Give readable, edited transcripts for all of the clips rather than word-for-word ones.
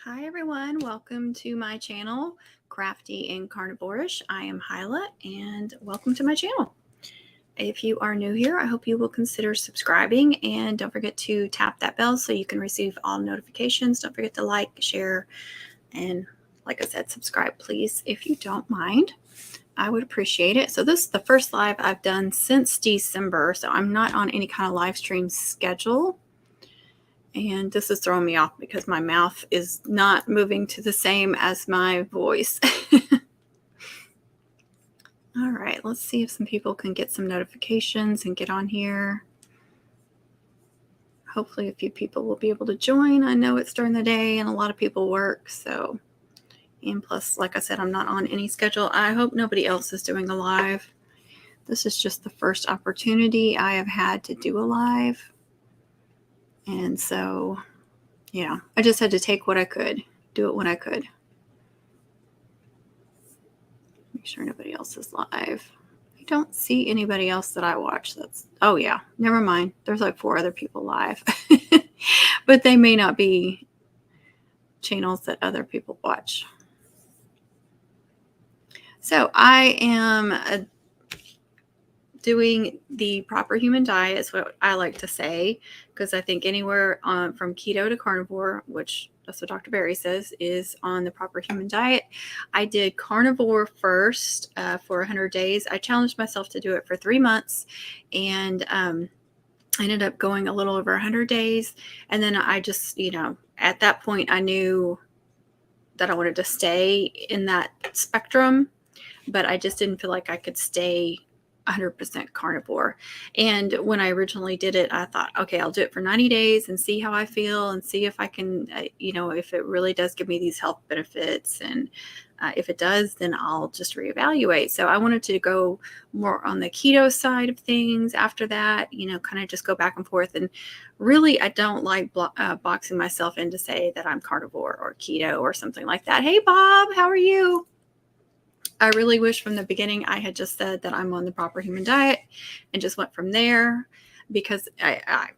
Hi everyone, welcome to my channel, Crafty and Carnivore-ish. I am Hyla and welcome to my channel. If you are new here, I hope you will consider subscribing and don't forget to tap that bell so you can receive all notifications. Don't forget to like, share, and like I said, subscribe please if you don't mind. I would appreciate it. So this is the first live I've done since December, so I'm not on any kind of live stream schedule. And this is throwing me off because my mouth is not moving to the same as my voice. All right, let's see if some people can get some notifications and get on here. Hopefully a few people will be able to join. I know it's during the day and a lot of people work, so. And plus, like I said, I'm not on any schedule. I hope nobody else is doing a live. This is just the first opportunity I have had to do a live. And so, yeah, I just had to take what I could, do it when I could. Make sure nobody else is live. I don't see anybody else that I watch. Oh yeah, never mind. There's like 4 other people live, but they may not be channels that other people watch. So I am doing the proper human diet is what I like to say, because I think anywhere from keto to carnivore, which that's what Dr. Berry says, is on the proper human diet. I did carnivore first for 100 days. I challenged myself to do it for 3 months, and I ended up going a little over 100 days. And then I just, at that point, I knew that I wanted to stay in that spectrum, but I just didn't feel like I could stay 100% carnivore. And when I originally did it, I thought, okay, I'll do it for 90 days and see how I feel and see if I can, if it really does give me these health benefits. And if it does, then I'll just reevaluate. So I wanted to go more on the keto side of things after that, kind of just go back and forth. And really, I don't like boxing myself in to say that I'm carnivore or keto or something like that. Hey, Bob, how are you? I really wish from the beginning I had just said that I'm on the proper human diet and just went from there, because I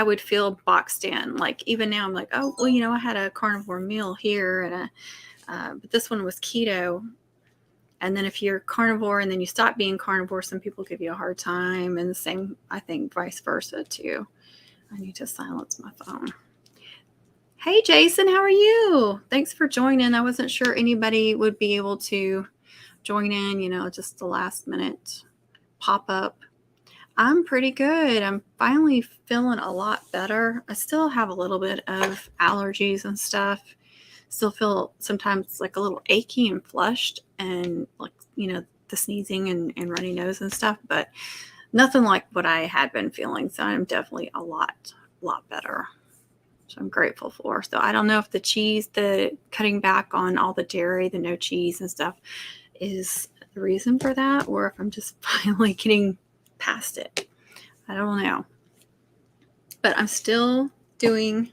would feel boxed in. Like even now I'm like, oh, well, I had a carnivore meal here and but this one was keto. And then if you're carnivore and then you stop being carnivore, some people give you a hard time, and the same, I think, vice versa too. I need to silence my phone. Hey, Jason, how are you? Thanks for joining. I wasn't sure anybody would be able to join in, just the last minute pop up. I'm pretty good. I'm finally feeling a lot better. I still have a little bit of allergies and stuff. Still feel sometimes like a little achy and flushed and like, the sneezing and runny nose and stuff, but nothing like what I had been feeling. So I'm definitely a lot better. So I'm grateful for. So I don't know if the cutting back on all the dairy, the no cheese and stuff is the reason for that, or if I'm just finally getting past it. I don't know. But I'm still doing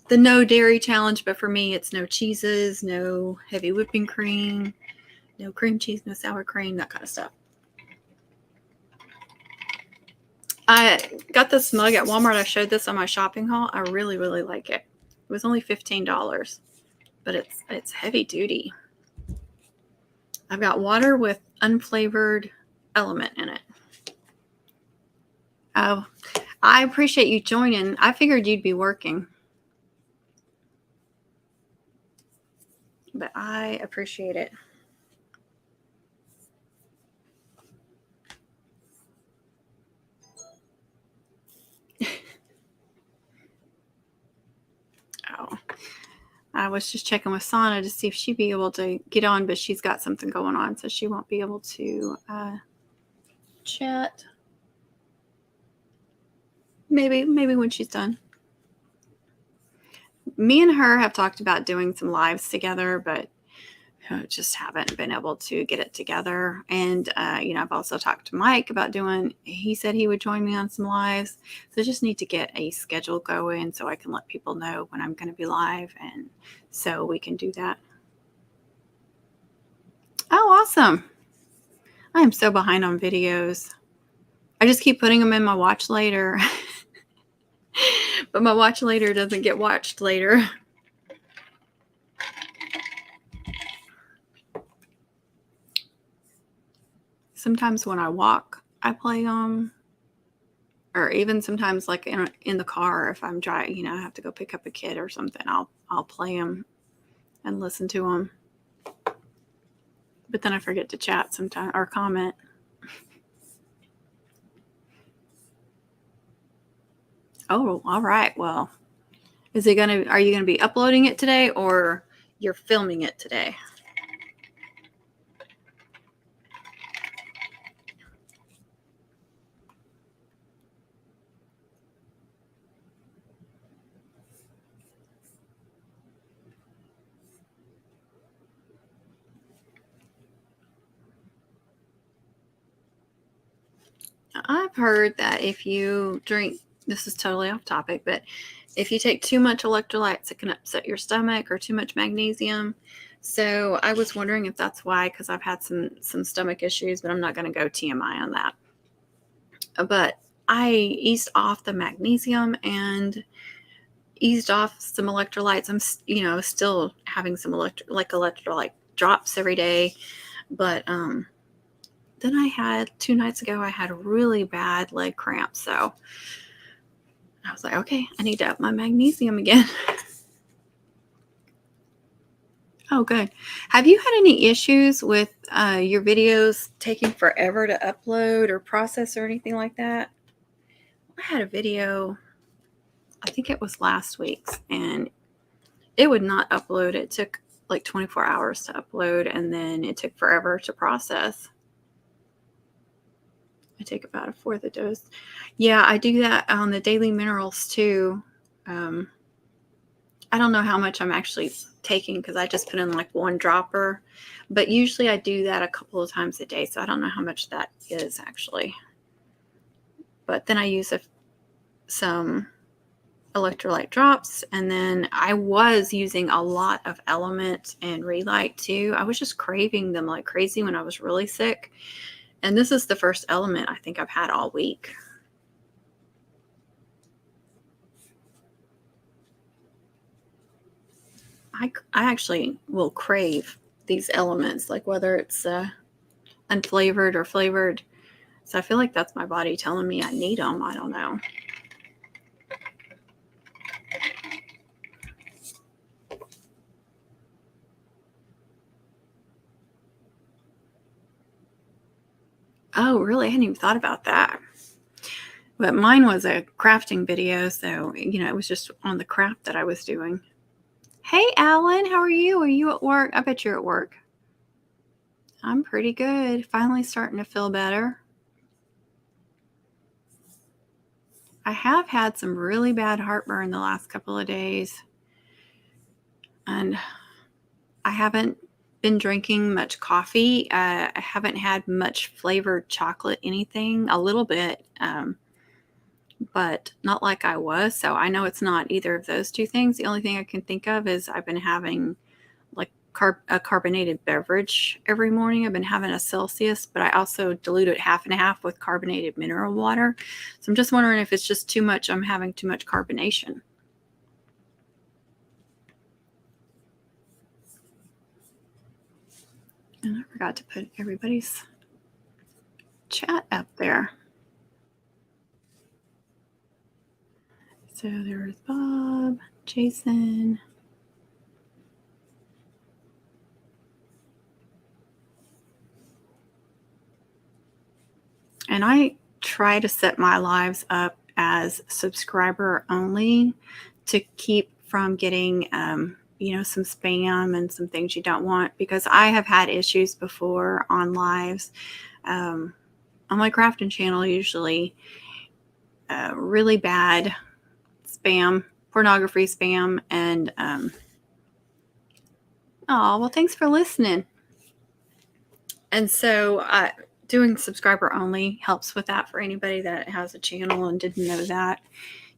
the no dairy challenge, but for me it's no cheeses, no heavy whipping cream, no cream cheese, no sour cream, that kind of stuff. I got this mug at Walmart. I showed this on my shopping haul. I really, really like it. It was only $15, but it's heavy duty. I've got water with unflavored element in it. Oh, I appreciate you joining. I figured you'd be working, but I appreciate it. Oh, I was just checking with Sana to see if she'd be able to get on, but she's got something going on, so she won't be able to chat. Maybe when she's done. Me and her have talked about doing some lives together, but just haven't been able to get it together. And, I've also talked to Mike about he said he would join me on some lives. So I just need to get a schedule going so I can let people know when I'm going to be live. And so we can do that. Oh, awesome. I am so behind on videos. I just keep putting them in my watch later. But my watch later doesn't get watched later. Sometimes when I walk, I play them. Or even sometimes like in the car, if I'm driving, I have to go pick up a kid or something, I'll play them and listen to them. But then I forget to chat sometimes or comment. Oh, all right. Well, are you going to be uploading it today, or you're filming it today? I've heard that if you drink, this is totally off topic, but if you take too much electrolytes, it can upset your stomach, or too much magnesium. So I was wondering if that's why, because I've had some stomach issues, but I'm not going to go TMI on that. But I eased off the magnesium and eased off some electrolytes. I'm, still having some electrolyte drops every day, but then I had 2 nights ago, I had really bad leg cramps. So I was like, okay, I need to up my magnesium again. Oh, good. Have you had any issues with your videos taking forever to upload or process or anything like that? I had a video, I think it was last week's, and it would not upload. It took like 24 hours to upload, and then it took forever to process. I take about a fourth a dose. Yeah, I do that on the daily minerals too. I don't know how much I'm actually taking because I just put in like 1 dropper, but usually I do that a couple of times a day. So I don't know how much that is actually. But then I use some electrolyte drops, and then I was using a lot of Element and Relight too. I was just craving them like crazy when I was really sick. And this is the first Element I think I've had all week. I actually will crave these elements, like whether it's unflavored or flavored. So I feel like that's my body telling me I need them. I don't know. Oh, really? I hadn't even thought about that. But mine was a crafting video, so, it was just on the craft that I was doing. Hey, Alan, how are you? Are you at work? I bet you're at work. I'm pretty good. Finally starting to feel better. I have had some really bad heartburn the last couple of days. And I haven't been drinking much coffee. I haven't had much flavored chocolate, anything, a little bit, but not like I was. So I know it's not either of those two things. The only thing I can think of is I've been having like a carbonated beverage every morning. I've been having a Celsius, but I also dilute it half and half with carbonated mineral water. So I'm just wondering if it's just too much. I'm having too much carbonation. And I forgot to put everybody's chat up there. So there's Bob, Jason. And I try to set my lives up as subscriber only to keep from getting, some spam and some things you don't want, because I have had issues before on lives. On my crafting channel, usually really bad spam, pornography spam, and well, thanks for listening. And so doing subscriber only helps with that for anybody that has a channel and didn't know that.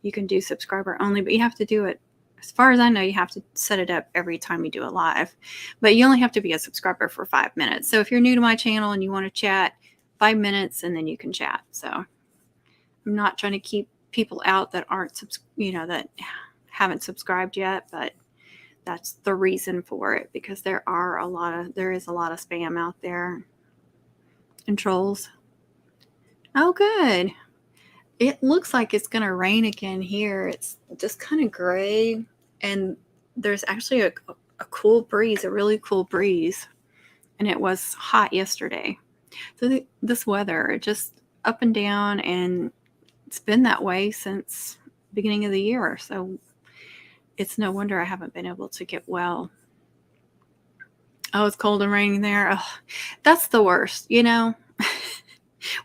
You can do subscriber only, but you have to do it, as far as I know, you have to set it up every time you do a live. But you only have to be a subscriber for 5 minutes. So if you're new to my channel and you want to chat, 5 minutes and then you can chat. So I'm not trying to keep people out that aren't, that haven't subscribed yet, but that's the reason for it, because there is a lot of spam out there and trolls. Oh, good. It looks like it's going to rain again here. It's just kind of gray, and there's actually a cool breeze, a really cool breeze, and it was hot yesterday. So this weather, just up and down, and it's been that way since beginning of the year. So it's no wonder I haven't been able to get well. Oh, it's cold and raining there. Oh, that's the worst,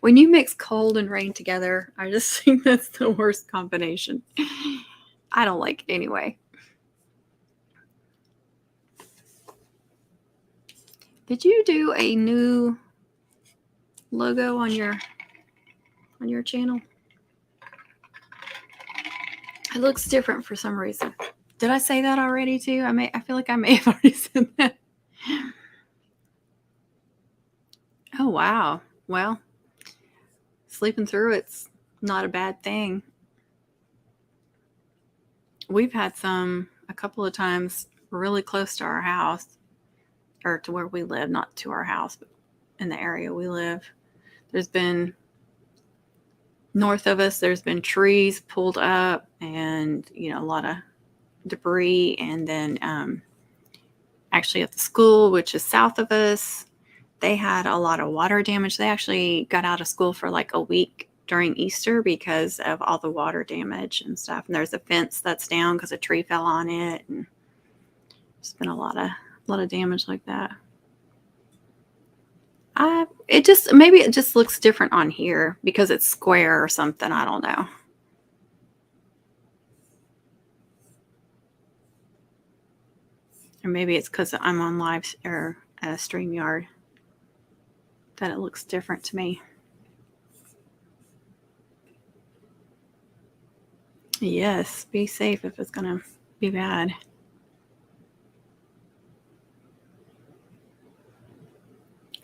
When you mix cold and rain together, I just think that's the worst combination. I don't like it anyway. Did you do a new logo on your channel? It looks different for some reason. Did I say that already too? I feel like I may have already said that. Oh, wow. Well, sleeping through it's not a bad thing. We've had a couple of times really close to our house, or to where we live, not to our house, but in the area we live. There's been, north of us, there's been trees pulled up, and, a lot of debris. And then actually at the school, which is south of us, they had a lot of water damage. They actually got out of school for like a week during Easter because of all the water damage and stuff. And there's a fence that's down because a tree fell on it, and there's been a lot of damage like that. Maybe it just looks different on here because it's square or something. I don't know. Or maybe it's because I'm on live or StreamYard that it looks different to me. Yes, be safe if it's going to be bad.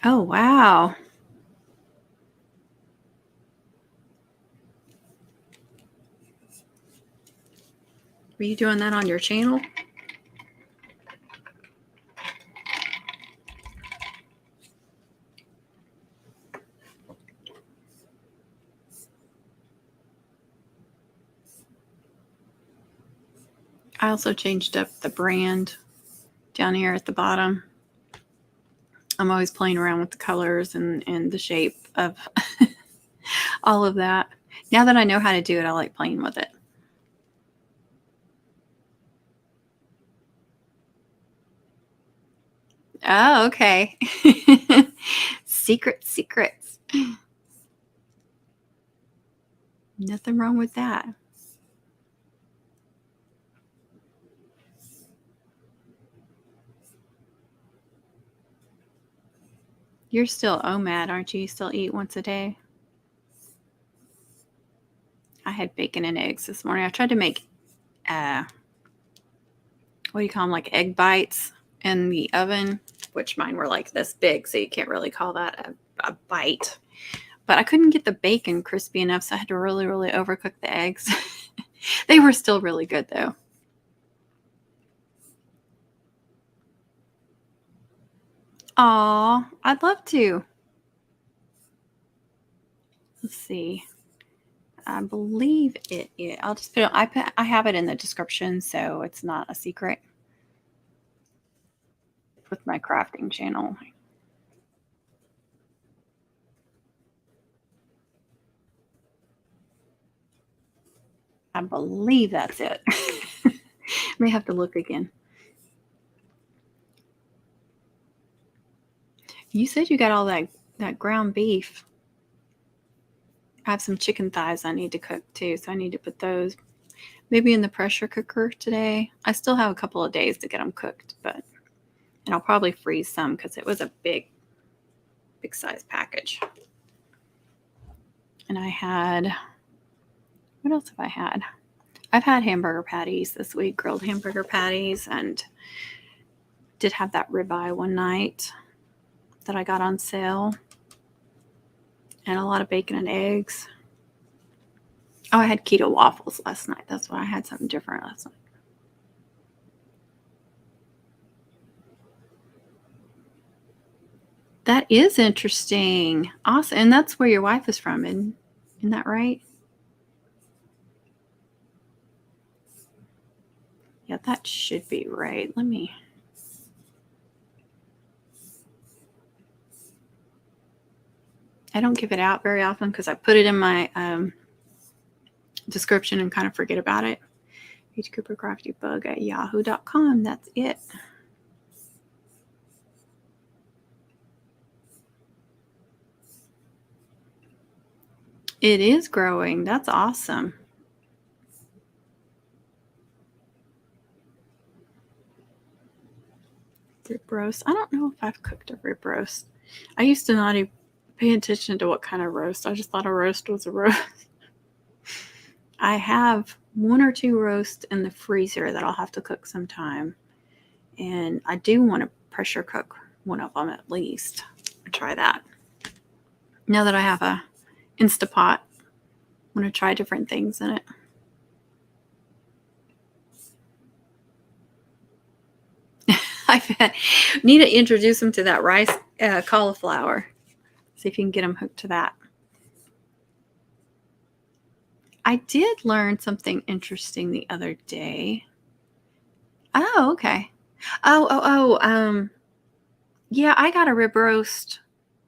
Oh, wow. Were you doing that on your channel? I also changed up the brand down here at the bottom. I'm always playing around with the colors and the shape of all of that. Now that I know how to do it, I like playing with it. Oh, okay. Secrets. Nothing wrong with that. You're still OMAD, aren't you? You still eat once a day? I had bacon and eggs this morning. I tried to make, what do you call them, like egg bites in the oven, which mine were like this big, so you can't really call that a bite. But I couldn't get the bacon crispy enough, so I had to really, really overcook the eggs. They were still really good, though. Aw, I'd love to. Let's see. I believe it is. I'll just put it. I have it in the description, so it's not a secret. With my crafting channel. I believe that's it. May have to look again. You said you got all that ground beef. I have some chicken thighs I need to cook too, so I need to put those maybe in the pressure cooker today. I still have a couple of days to get them cooked, and I'll probably freeze some because it was a big size package. And I had, what else have I had? I've had hamburger patties this week, grilled hamburger patties, and did have that ribeye one night that I got on sale, and a lot of bacon and eggs. Oh, I had keto waffles last night. That's why I had something different last night. That is interesting. Awesome. And that's where your wife is from, isn't that right? Yeah, that should be right. I don't give it out very often because I put it in my description and kind of forget about it. Crafty at yahoo.com. That's it. It is growing. That's awesome. Rib roast. I don't know if I've cooked a rib roast. I used to not even pay attention to what kind of roast. I just thought a roast was a roast. I have 1 or 2 roasts in the freezer that I'll have to cook sometime. And I do want to pressure cook one of them at least. Try that. Now that I have a Instapot, I'm going to try different things in it. I need to introduce them to that rice cauliflower. See if you can get them hooked to that. I did learn something interesting the other day. Oh, okay. Yeah, I got a rib roast.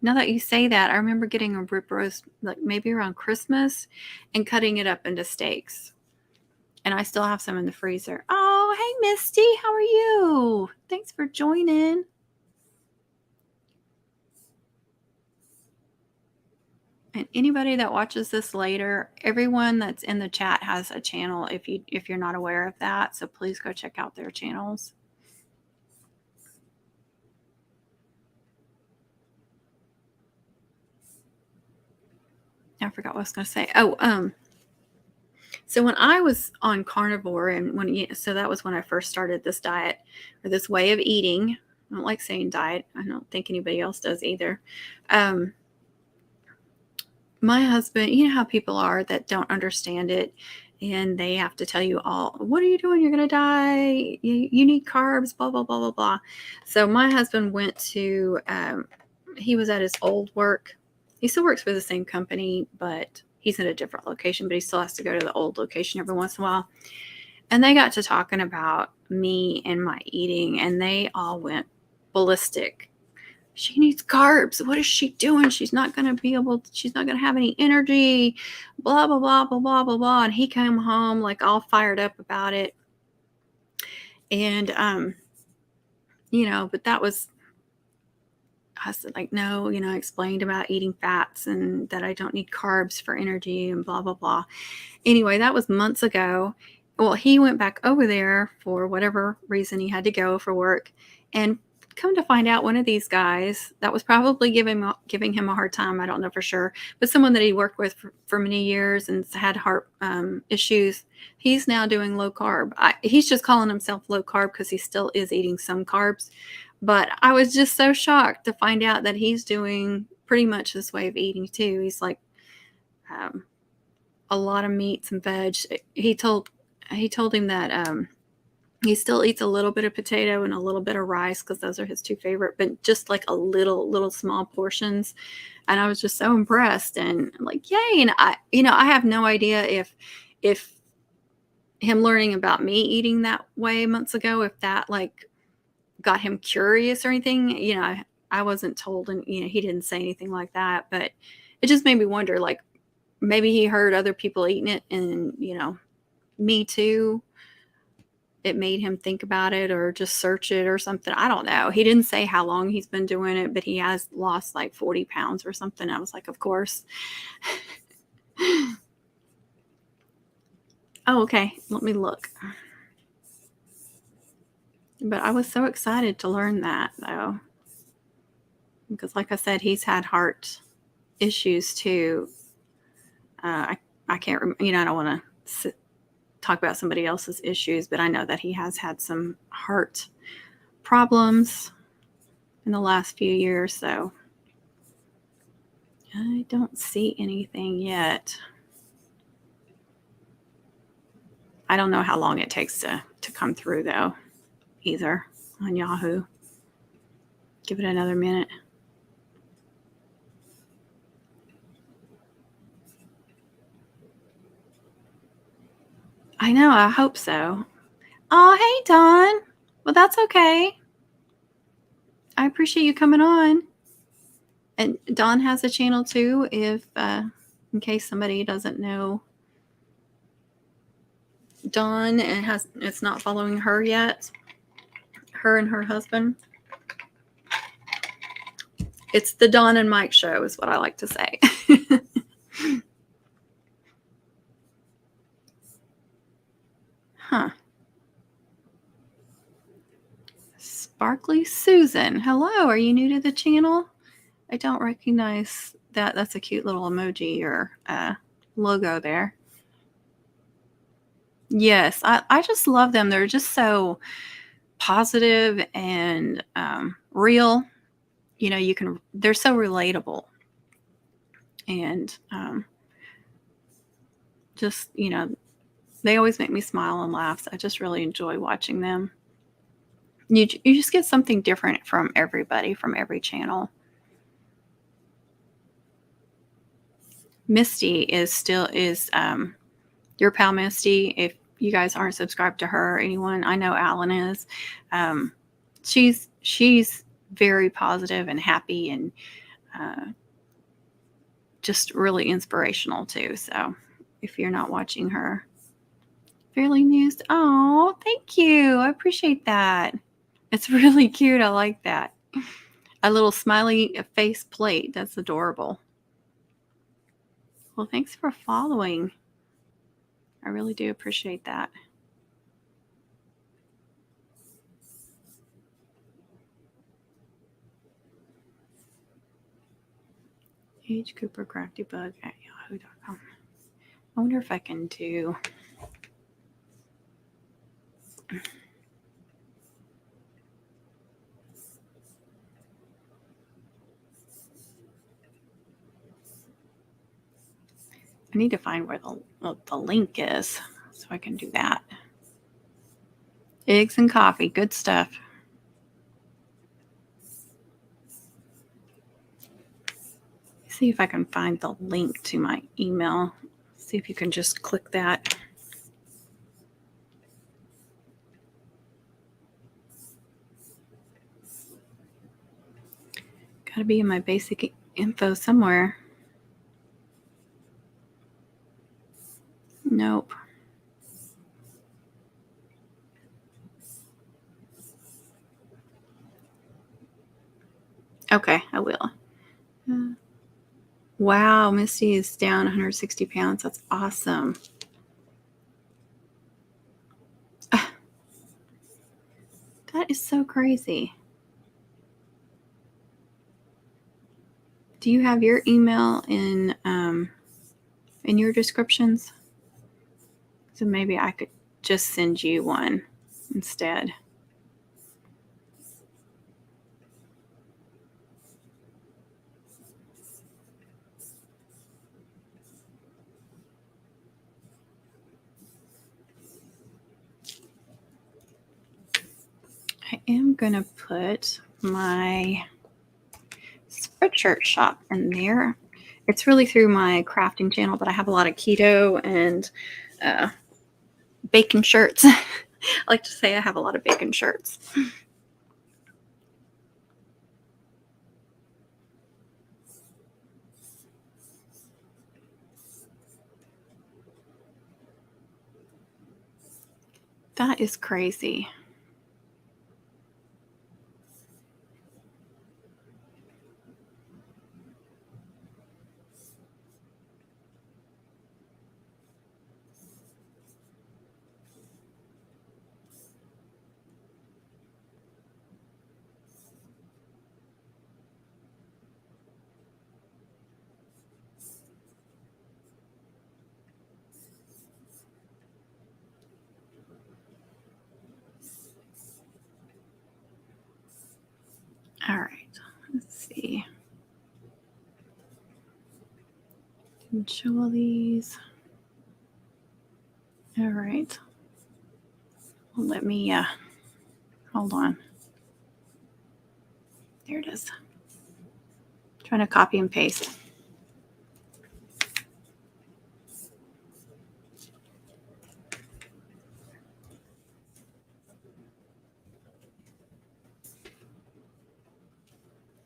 Now that you say that, I remember getting a rib roast like maybe around Christmas and cutting it up into steaks. And I still have some in the freezer. Oh, hey, Misty, how are you? Thanks for joining. And anybody that watches this later, everyone that's in the chat has a channel if you're not aware of that. So please go check out their channels. I forgot what I was going to say. So when I was on carnivore so that was when I first started this diet or this way of eating. I don't like saying diet. I don't think anybody else does either. My husband, you know how people are that don't understand it and they have to tell you all, what are you doing? You're going to die. You need carbs, blah, blah, blah, blah, blah. So my husband went to, he was at his old work. He still works for the same company, but he's in a different location, but he still has to go to the old location every once in a while. And they got to talking about me and my eating, and they all went ballistic. She needs carbs. What is she doing? She's not going to have any energy, blah, blah, blah, blah, blah, blah, blah. And he came home like all fired up about it. And, but I said like, no, I explained about eating fats and that I don't need carbs for energy and blah, blah, blah. Anyway, that was months ago. Well, he went back over there for whatever reason he had to go for work, and come to find out, one of these guys that was probably giving him a hard time, I don't know for sure, but someone that he worked with for many years and had heart issues, he's now doing low carb. He's just calling himself low carb because he still is eating some carbs. But I was just so shocked to find out that he's doing pretty much this way of eating too. He's like a lot of meats and veg. He told him that he still eats a little bit of potato and a little bit of rice because those are his 2 favorite, but just like a little small portions. And I was just so impressed and I'm like, yay. And I have no idea if him learning about me eating that way months ago, if that like got him curious or anything. I wasn't told, and he didn't say anything like that, but it just made me wonder, like maybe he heard other people eating it and me too. It made him think about it or just search it or something. I don't know. He didn't say how long he's been doing it, but he has lost like 40 pounds or something. I was like, of course. Oh, okay. Let me look. But I was so excited to learn that though. Because like I said, he's had heart issues too. I can't remember, I don't want to talk about somebody else's issues, but I know that he has had some heart problems in the last few years. So I don't see anything yet. I don't know how long it takes to come through, though, either on Yahoo. Give it another minute. I know, I hope so. Oh, hey, Dawn. Well, that's okay. I appreciate you coming on. And Dawn has a channel too, if in case somebody doesn't know Dawn and it's not following her yet. Her and her husband. It's the Dawn and Mike show, is what I like to say. Huh. Sparkly Susan. Hello, are you new to the channel? I don't recognize that. That's a cute little emoji or logo there. Yes, I just love them. They're just so positive and real. You know, they're so relatable. And just, you know, they always make me smile and laugh. So I just really enjoy watching them. You just get something different from everybody, from every channel. Misty is your pal Misty. If you guys aren't subscribed to her or anyone, I know Alan is. She's very positive and happy and just really inspirational too. So if you're not watching her, Fairly News. Oh, thank you. I appreciate that. It's really cute. I like that. A little smiley face plate. That's adorable. Well, thanks for following. I really do appreciate that. H. Cooper Crafty Bug at yahoo.com. I wonder if I can do. I need to find where the link is so I can do that. Eggs and coffee. Good stuff. See if I can find the link to my email. See if you can just click that. Gotta be in my basic info somewhere. Nope. Okay, I will. Wow, Misty is down 160 pounds. That's awesome. That is so crazy. Do you have your email in your descriptions? So maybe I could just send you one instead. I am going to put my Spreadshirt shop in there. It's really through my crafting channel, but I have a lot of keto and bacon shirts. I like to say I have a lot of bacon shirts. That is crazy. All right, let's see. Show all these. All right. Let me, hold on. There it is. Trying to copy and paste.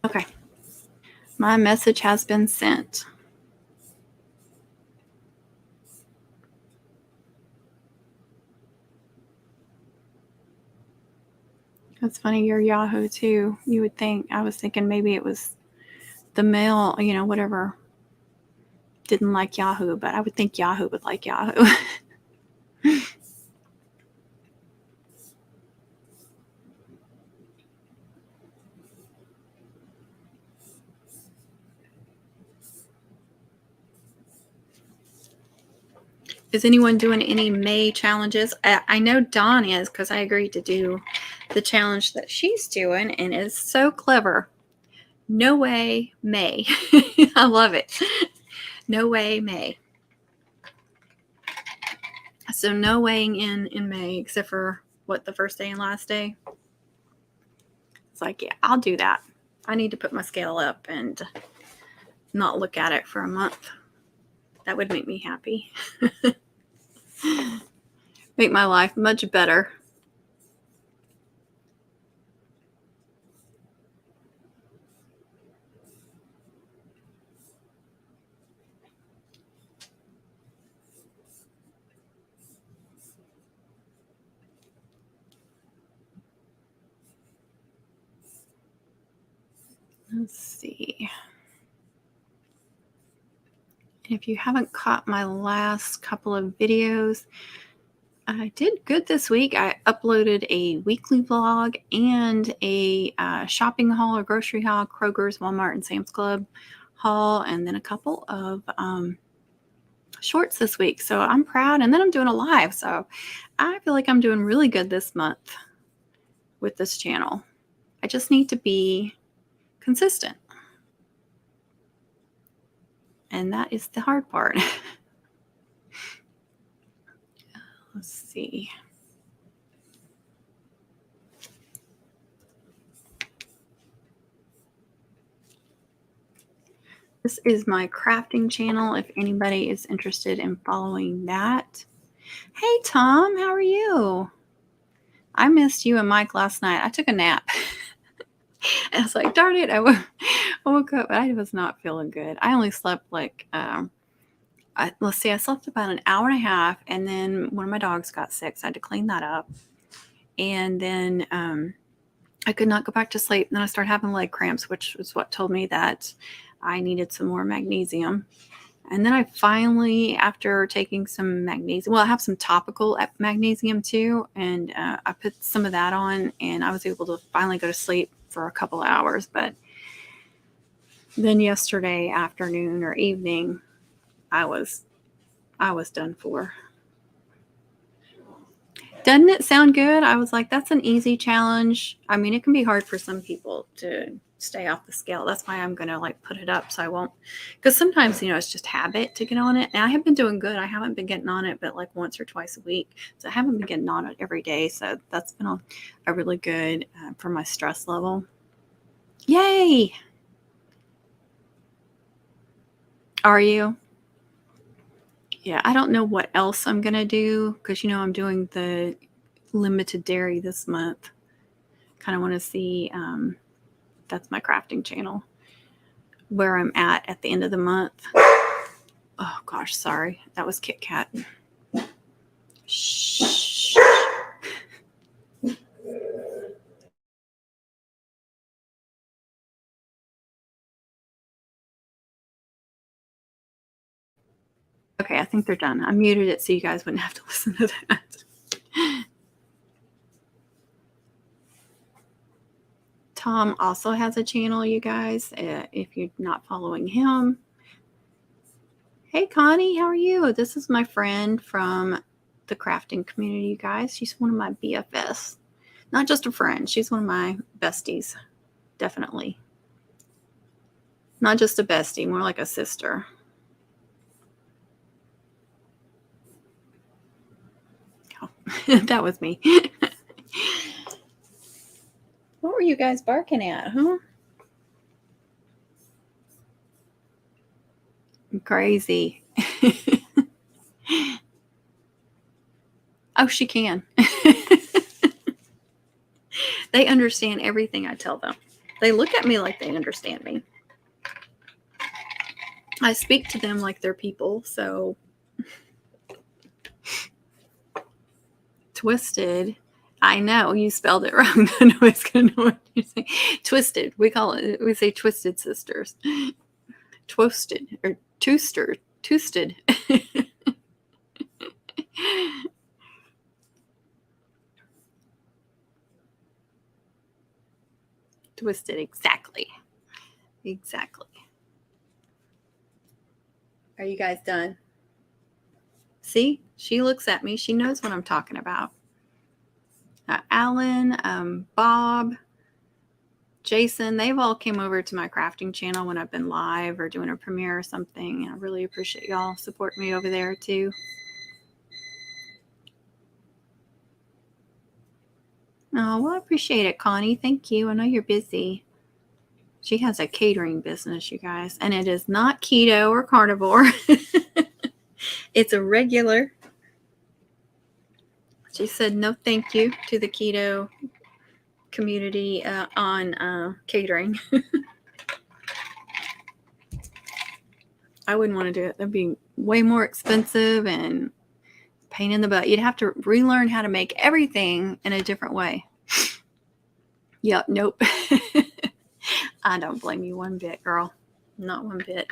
Okay. My message has been sent. That's funny, your Yahoo too. You would think, I was thinking maybe it was the mail, whatever, didn't like Yahoo, but I would think Yahoo would like Yahoo. Is anyone doing any May challenges? I know Dawn is, because I agreed to do the challenge that she's doing, and it's so clever. No way, May. I love it. No way, May. So no weighing in May, except for the first day and last day. It's like, yeah, I'll do that. I need to put my scale up and not look at it for a month. That would make me happy. Make my life much better. Let's see. If you haven't caught my last couple of videos, I did good this week. I uploaded a weekly vlog and a shopping haul or grocery haul, Kroger's, Walmart, and Sam's Club haul, and then a couple of shorts this week. So I'm proud. And then I'm doing a live. So I feel like I'm doing really good this month with this channel. I just need to be consistent. And that is the hard part. Let's see. This is my crafting channel if anybody is interested in following that. Hey, Tom, how are you? I missed you and Mike last night. I took a nap. And I was like, darn it. I woke up, but I was not feeling good. I only slept like, let's see, I slept about an hour and a half, and then one of my dogs got sick, so I had to clean that up. And then I could not go back to sleep. And then I started having leg cramps, which was what told me that I needed some more magnesium. And then I finally, after taking some magnesium, I have some topical magnesium too. And I put some of that on, and I was able to finally go to sleep for a couple of hours. But then yesterday afternoon or evening, I was done for. Doesn't it sound good? I was like, that's an easy challenge. I mean, it can be hard for some people to stay off the scale. That's why I'm going to put it up so I won't, because sometimes, it's just habit to get on it. And I have been doing good. I haven't been getting on it, but once or twice a week. So I haven't been getting on it every day. So that's been a really good for my stress level. Yay. Are you? Yeah, I don't know what else I'm going to do because, I'm doing the limited dairy this month. Kind of want to see, that's my crafting channel, where I'm at the end of the month. Oh, gosh, sorry. That was Kit Kat. Shh. Okay, I think they're done. I muted it so you guys wouldn't have to listen to that. Tom also has a channel, you guys, if you're not following him. Hey, Connie, how are you? This is my friend from the crafting community, you guys. She's one of my BFFs. Not just a friend. She's one of my besties. Definitely. Not just a bestie, more like a sister. Oh, that was me. were you guys barking at, huh? Crazy. Oh, she can. They understand everything I tell them. They look at me like they understand me. I speak to them like they're people, so twisted. I know you spelled it wrong. Nobody's gonna know what you're saying. Twisted. We call it. We say twisted sisters. Twisted or tooster. Toosted. Twisted. Exactly. Exactly. Are you guys done? See, she looks at me. She knows what I'm talking about. Alan, Bob, Jason, they've all came over to my crafting channel when I've been live or doing a premiere or something. I really appreciate y'all supporting me over there too. Oh, well, I appreciate it, Connie. Thank you. I know you're busy. She has a catering business, you guys, and it is not keto or carnivore. It's a regular. She said no thank you to the keto community on catering. I wouldn't want to do it. That'd be way more expensive and pain in the butt. You'd have to relearn how to make everything in a different way. Yep, nope. I don't blame you one bit, girl. Not one bit.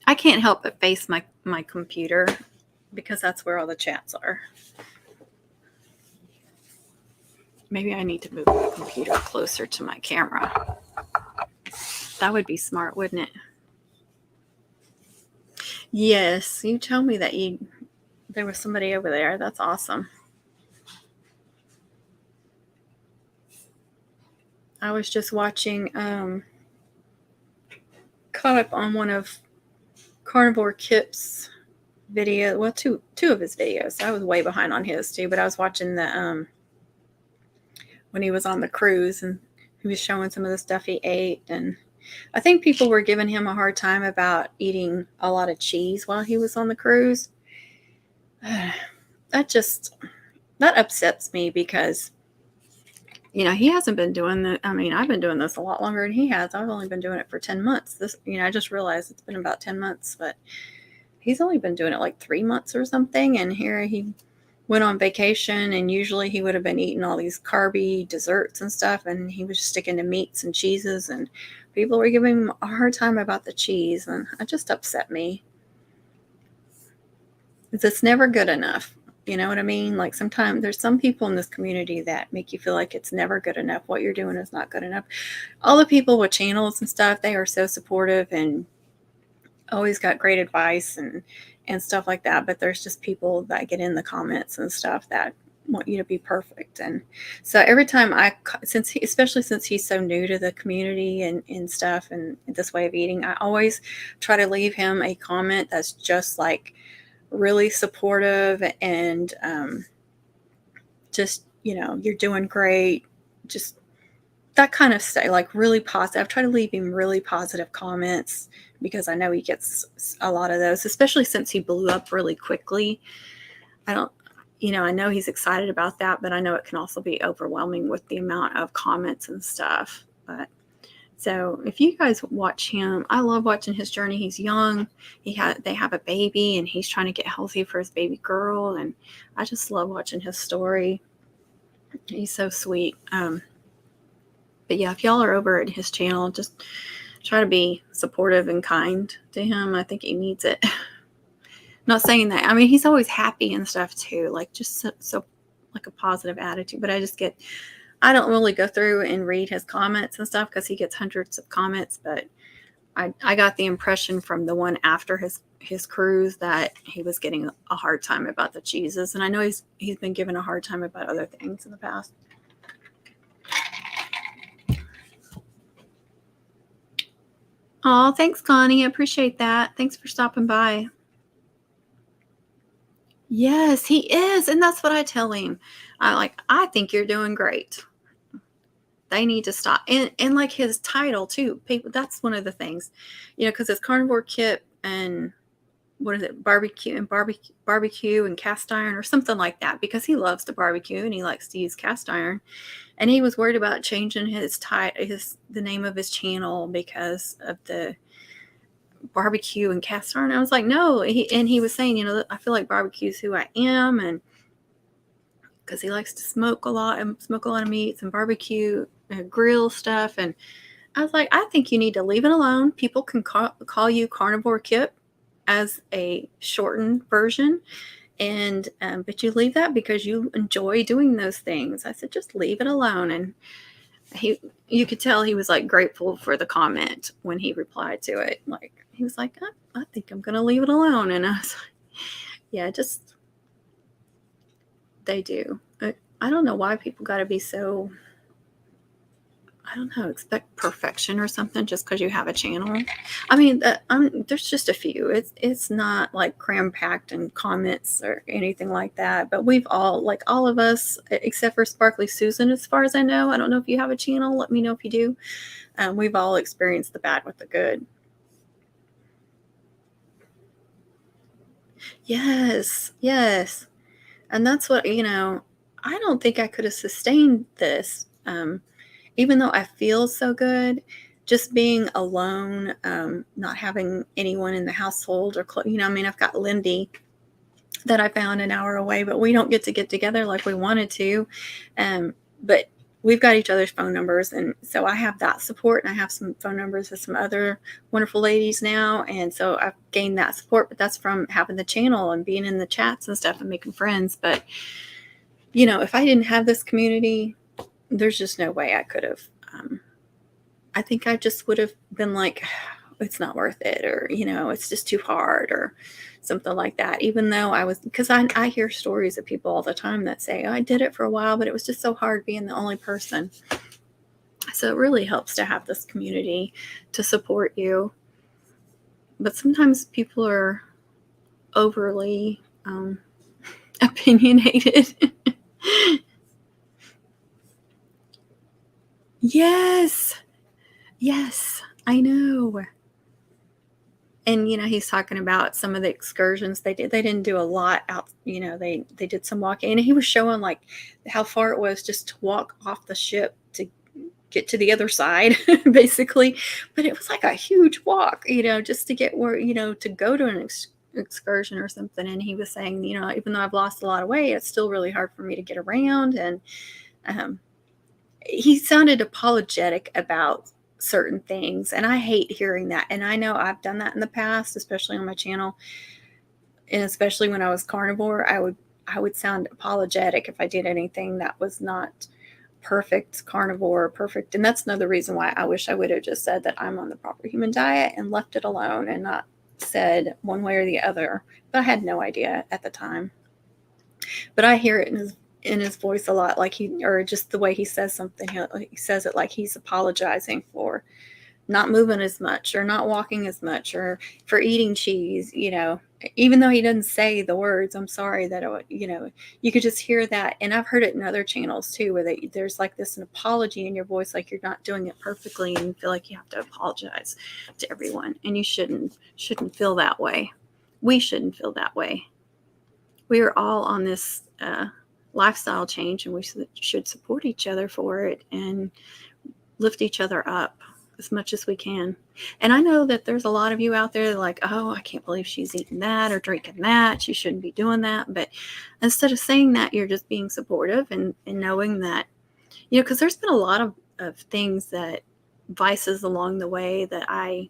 I can't help but face my computer because that's where all the chats are. Maybe I need to move my computer closer to my camera. That would be smart, wouldn't it? Yes, you told me that there was somebody over there. That's awesome. I was just watching, caught up on one of Carnivore Kip's video. Well, two of his videos. I was way behind on his too, but I was watching the when he was on the cruise and he was showing some of the stuff he ate, and I think people were giving him a hard time about eating a lot of cheese while he was on the cruise. That upsets me because, you know, he hasn't been doing that. I mean, I've been doing this a lot longer than he has. I've only been doing it for 10 months. I just realized it's been about 10 months, but he's only been doing it like 3 months or something. And here he went on vacation, and usually he would have been eating all these carby desserts and stuff, and he was sticking to meats and cheeses, and people were giving him a hard time about the cheese, and it just upset me. It's never good enough. You know what I mean? Like, sometimes there's some people in this community that make you feel like it's never good enough. What you're doing is not good enough. All the people with channels and stuff, they are so supportive and always got great advice and stuff like that. But there's just people that get in the comments and stuff that want you to be perfect. And so every time especially since he's so new to the community and stuff and this way of eating, I always try to leave him a comment that's just like really supportive and just, you know, you're doing great, just that kind of stuff, like really positive. I've tried to leave him really positive comments because I know he gets a lot of those, especially since he blew up really quickly. I know he's excited about that, but I know it can also be overwhelming with the amount of comments and stuff. But so if you guys watch him, I love watching his journey. He's young. They have a baby, and he's trying to get healthy for his baby girl. And I just love watching his story. He's so sweet. But yeah, if y'all are over at his channel, just try to be supportive and kind to him. I think he needs it. Not saying that. I mean, he's always happy and stuff too. Like, just so like a positive attitude. But I don't really go through and read his comments and stuff because he gets hundreds of comments. But I got the impression from the one after his cruise that he was getting a hard time about the cheeses. And I know he's been given a hard time about other things in the past. Oh, thanks, Connie. I appreciate that. Thanks for stopping by. Yes, he is. And that's what I tell him. I think you're doing great. They need to stop. And like his title too. People, that's one of the things, because it's carnivore kit and what is it, barbecue and cast iron or something like that, because he loves to barbecue and he likes to use cast iron. And he was worried about changing the name of his channel because of the barbecue and cast iron. I was like, no. He was saying, I feel like barbecue is who I am, and because he likes to smoke a lot of meats and barbecue and grill stuff. And I was like, I think you need to leave it alone. People can call you Carnivore Kip as a shortened version, and but you leave that because you enjoy doing those things. I said, just leave it alone. And you could tell he was like grateful for the comment when he replied to it. Like, he was like, I think I'm gonna leave it alone. And I was like, yeah, just they do. I don't know why people got to be so, I don't know, expect perfection or something just because you have a channel. I mean, there's just a few. It's not like cram packed in comments or anything like that. But we've all, like all of us, except for Sparkly Susan, as far as I know. I don't know if you have a channel. Let me know if you do. We've all experienced the bad with the good. Yes, yes. And that's what, I don't think I could have sustained this. Even though I feel so good, just being alone, not having anyone in the household or, I mean, I've got Lindy that I found an hour away, but we don't get together like we wanted to. But we've got each other's phone numbers. And so I have that support, and I have some phone numbers of some other wonderful ladies now. And so I've gained that support, but that's from having the channel and being in the chats and stuff and making friends. But, if I didn't have this community, there's just no way I could have. I think I just would have been like, it's not worth it, or, it's just too hard or something like that. Even though because I hear stories of people all the time that say, I did it for a while, but it was just so hard being the only person. So it really helps to have this community to support you. But sometimes people are overly opinionated. Yes. Yes, I know. And he's talking about some of the excursions they did. They didn't do a lot out, they did some walking, and he was showing like how far it was just to walk off the ship to get to the other side, basically. But it was like a huge walk, just to get where, to go to an excursion or something. And he was saying, even though I've lost a lot of weight, it's still really hard for me to get around. And he sounded apologetic about certain things, and I hate hearing that. And I know I've done that in the past, especially on my channel, and especially when I was carnivore. I would sound apologetic if I did anything that was not perfect carnivore, perfect. And that's another reason why I wish I would have just said that I'm on the proper human diet and left it alone, and not said one way or the other. But I had no idea at the time. But I hear it in his voice a lot, like or just the way he says something. He says it like he's apologizing for not moving as much, or not walking as much, or for eating cheese, even though he doesn't say the words, I'm sorry, that, you could just hear that. And I've heard it in other channels too, where there's like an apology in your voice, like you're not doing it perfectly, and you feel like you have to apologize to everyone. And you shouldn't feel that way. We shouldn't feel that way. We are all on this lifestyle change, and we should support each other for it and lift each other up as much as we can. And I know that there's a lot of you out there that are like, oh, I can't believe she's eating that or drinking that. She shouldn't be doing that. But instead of saying that, you're just being supportive and knowing that, because there's been a lot of things, that vices along the way that I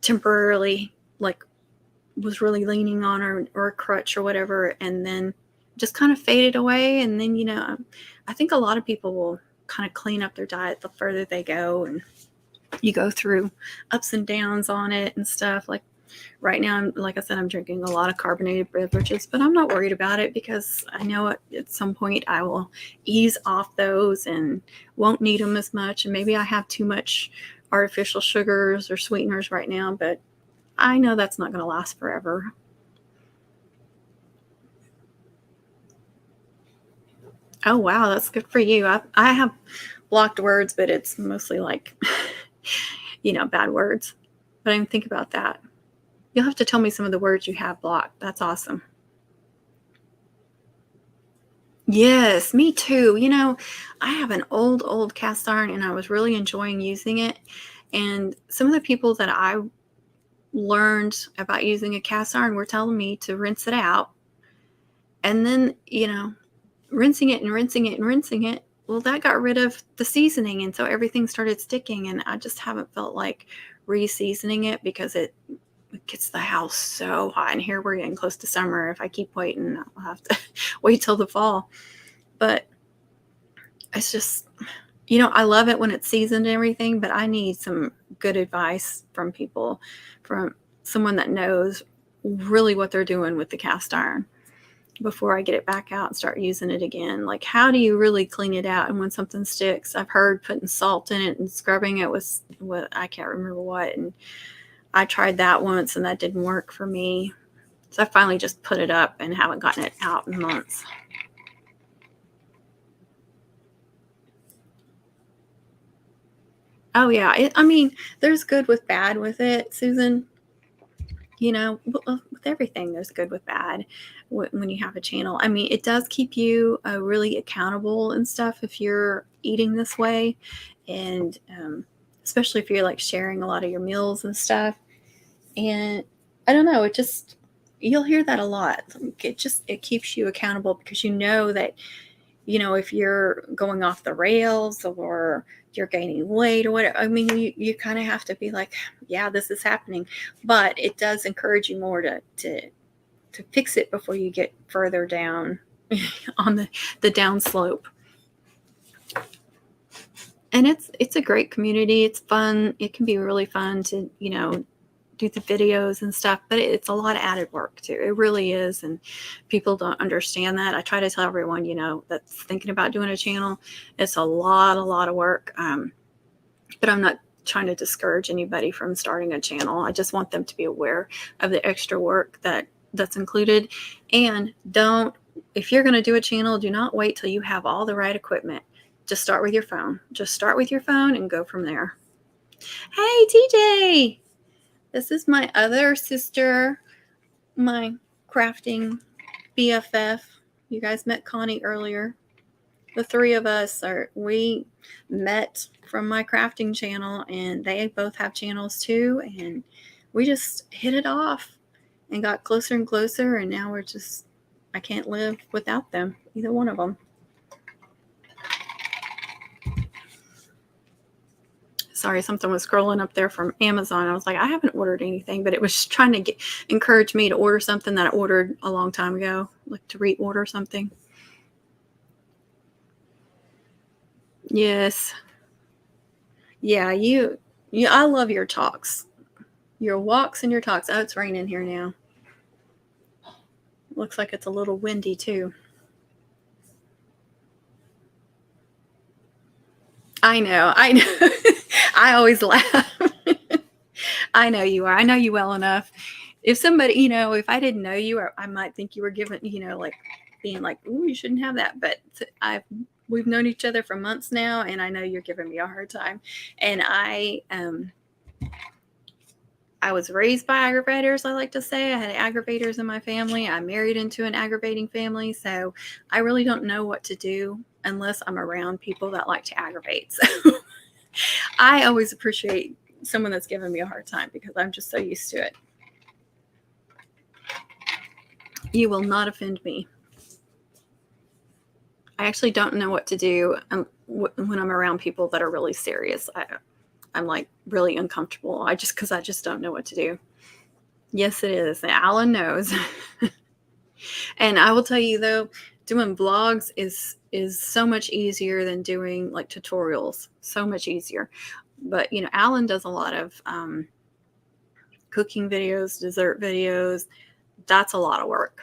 temporarily was really leaning on, or a crutch or whatever, and then just kind of faded away. And then, I think a lot of people will kind of clean up their diet the further they go, and you go through ups and downs on it and stuff. Like right now, like I said, I'm drinking a lot of carbonated beverages, but I'm not worried about it, because I know at some point I will ease off those and won't need them as much. And maybe I have too much artificial sugars or sweeteners right now, but I know that's not going to last forever. Oh, wow. That's good for you. I have blocked words, but it's mostly like, bad words. But I didn't think about that. You'll have to tell me some of the words you have blocked. That's awesome. Yes, me too. I have an old cast iron and I was really enjoying using it. And some of the people that I learned about using a cast iron were telling me to rinse it out. And then, rinsing it and rinsing it and rinsing it. Well, that got rid of the seasoning. And so everything started sticking. And I just haven't felt like re-seasoning it because it gets the house so hot. And here we're getting close to summer. If I keep waiting, I'll have to wait till the fall. But it's just, I love it when it's seasoned and everything, but I need some good advice from people, from someone that knows really what they're doing with the cast iron before I get it back out and start using it again. Like, how do you really clean it out? And when something sticks, I've heard putting salt in it and scrubbing it with what I can't remember what. And I tried that once and that didn't work for me. So I finally just put it up and haven't gotten it out in months. Oh yeah. There's good with bad with it, Susan. With everything, there's good with bad when you have a channel. It does keep you really accountable and stuff if you're eating this way. And especially if you're like sharing a lot of your meals and stuff. And I don't know, you'll hear that a lot. It keeps you accountable because that, if you're going off the rails or you're gaining weight or whatever, you kind of have to be like, yeah, this is happening. But it does encourage you more to fix it before you get further down on the down slope. And it's a great community. It's fun. It can be really fun to, do the videos and stuff, but it's a lot of added work too. It really is. And people don't understand that. I try to tell everyone, that's thinking about doing a channel, it's a lot of work. But I'm not trying to discourage anybody from starting a channel. I just want them to be aware of the extra work that's included. And if you're going to do a channel, do not wait till you have all the right equipment. Just start with your phone. Just start with your phone and go from there. Hey, TJ. This is my other sister, my crafting BFF. You guys met Connie earlier. The three of us we met from my crafting channel, and they both have channels too. And we just hit it off and got closer and closer. And now I can't live without them, either one of them. Sorry, something was scrolling up there from Amazon. I was like, I haven't ordered anything, but it was trying to encourage me to order something that I ordered a long time ago, like to reorder something. Yes. Yeah, I love your talks. Your walks and your talks. Oh, it's raining here now. Looks like it's a little windy too. I know. I always laugh. I know you are. I know you well enough. If somebody, if I didn't know you, I might think you were giving, like being like, ooh, you shouldn't have that. But we've known each other for months now, and I know you're giving me a hard time. And I was raised by aggravators, I like to say. I had aggravators in my family. I married into an aggravating family. So I really don't know what to do unless I'm around people that like to aggravate. So I always appreciate someone that's giving me a hard time because I'm just so used to it. You will not offend me. I actually don't know what to do when I'm around people that are really serious. I'm like really uncomfortable. Because I just don't know what to do. Yes, it is. Alan knows. And I will tell you though, doing vlogs is so much easier than doing like tutorials. So much easier. But Alan does a lot of cooking videos, dessert videos. That's a lot of work.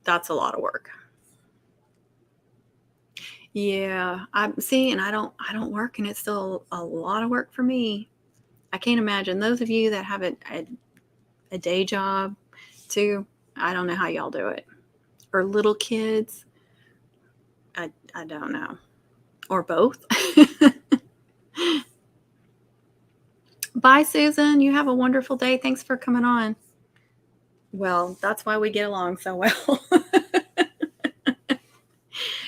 That's a lot of work. Yeah, and I don't work, and it's still a lot of work for me. I can't imagine those of you that have a day job too. I don't know how y'all do it, or little kids. I don't know, or both. Bye, Susan. You have a wonderful day. Thanks for coming on. Well, that's why we get along so well.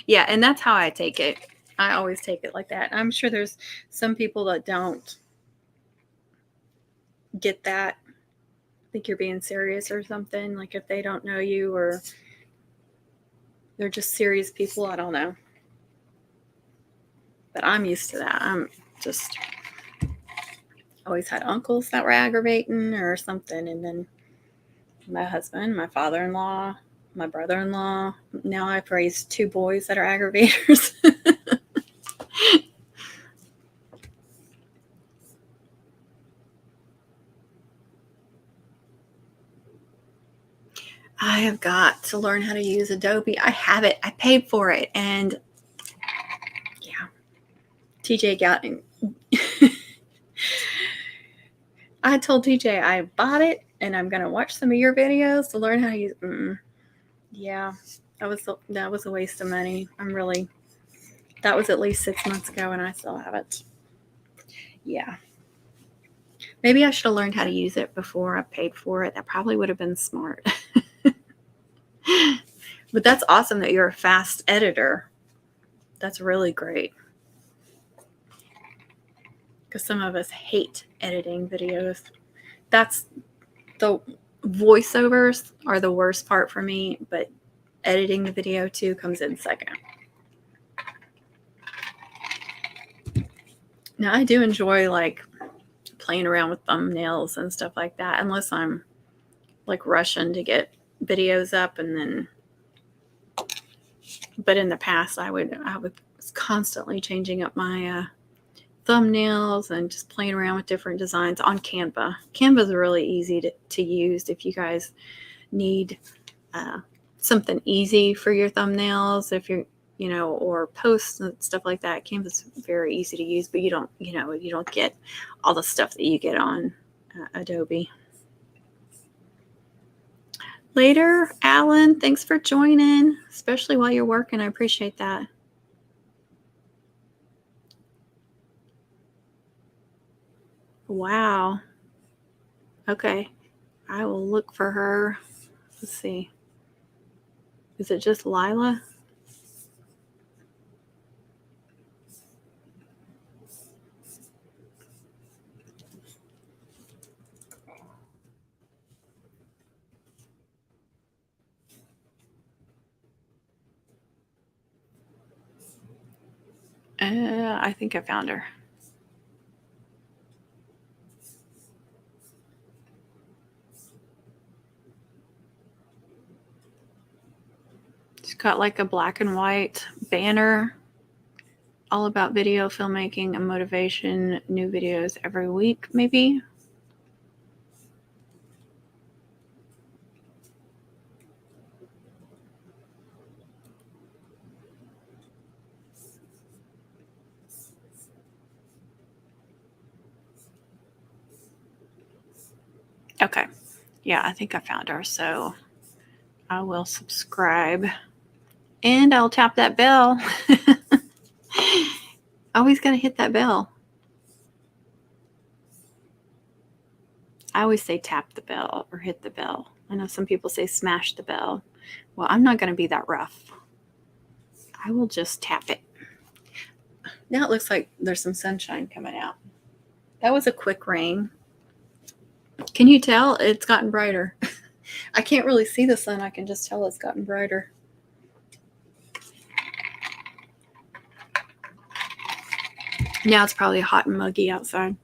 Yeah, and that's how I take it. I always take it like that. I'm sure there's some people that don't get that. Think you're being serious or something. Like if they don't know you or they're just serious people. I don't know. But I'm used to that. I'm just always had uncles that were aggravating or something. And then my husband, my father-in-law, my brother-in-law. Now I've raised 2 boys that are aggravators. I have got to learn how to use Adobe. I have it. I paid for it. And yeah, TJ got I told TJ I bought it and I'm going to watch some of your videos to learn how to use Yeah, that was a waste of money. That was at least 6 months ago and I still have it. Yeah. Maybe I should have learned how to use it before I paid for it. That probably would have been smart. But that's awesome that you're a fast editor. That's really great. Because some of us hate editing videos. That's the voiceovers are the worst part for me, but editing the video too comes in second. Now I do enjoy like playing around with thumbnails and stuff like that, unless I'm like rushing to get videos up and then. But in the past, I was constantly changing up my thumbnails and just playing around with different designs on Canva. Canva is really easy to use if you guys need something easy for your thumbnails. If you're or posts and stuff like that, Canva's very easy to use, but you don't get all the stuff that you get on Adobe. Later, Alan, thanks for joining, especially while you're working. I appreciate that. Wow. Okay. I will look for her. Let's see. Is it just Lila? I think I found her. She's got like a black and white banner all about video filmmaking and motivation, new videos every week, maybe. Okay. Yeah, I think I found her. So I will subscribe and I'll tap that bell. Always got to hit that bell. I always say tap the bell or hit the bell. I know some people say smash the bell. Well, I'm not going to be that rough. I will just tap it. Now it looks like there's some sunshine coming out. That was a quick rain. Can you tell? It's gotten brighter. I can't really see the sun. I can just tell it's gotten brighter. Now it's probably hot and muggy outside.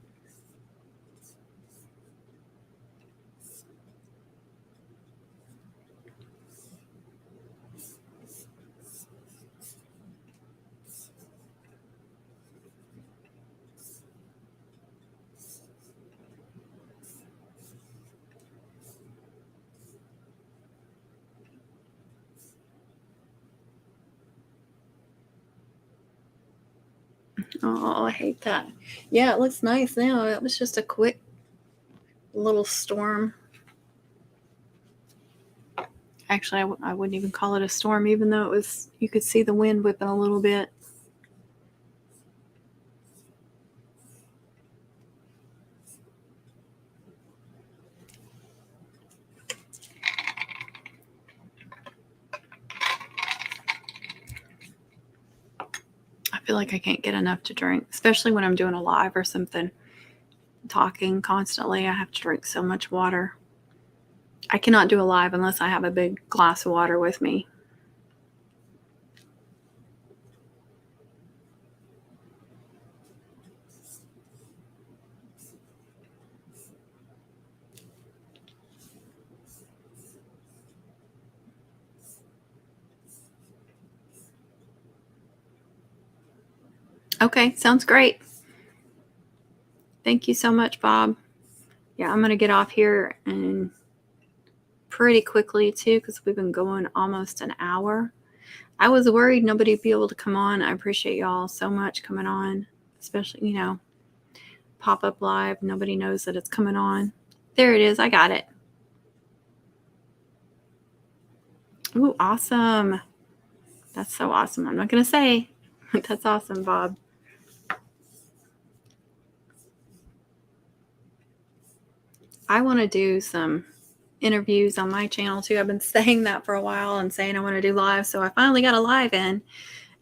Oh, I hate that. Yeah, it looks nice now. It was just a quick little storm. Actually, I wouldn't even call it a storm, even though you could see the wind whipping a little bit. feel like I can't get enough to drink, especially when I'm doing a live or something. Talking constantly, I have to drink so much water. I cannot do a live unless I have a big glass of water with me. Okay, sounds great. Thank you so much, Bob. Yeah, I'm going to get off here and pretty quickly too, because we've been going almost an hour. I was worried nobody would be able to come on. I appreciate y'all so much coming on, especially, pop-up live. Nobody knows that it's coming on. There it is. I got it. Ooh, awesome. That's so awesome. I'm not going to say. That's awesome, Bob. I want to do some interviews on my channel too. I've been saying that for a while and saying I want to do live. So I finally got a live in,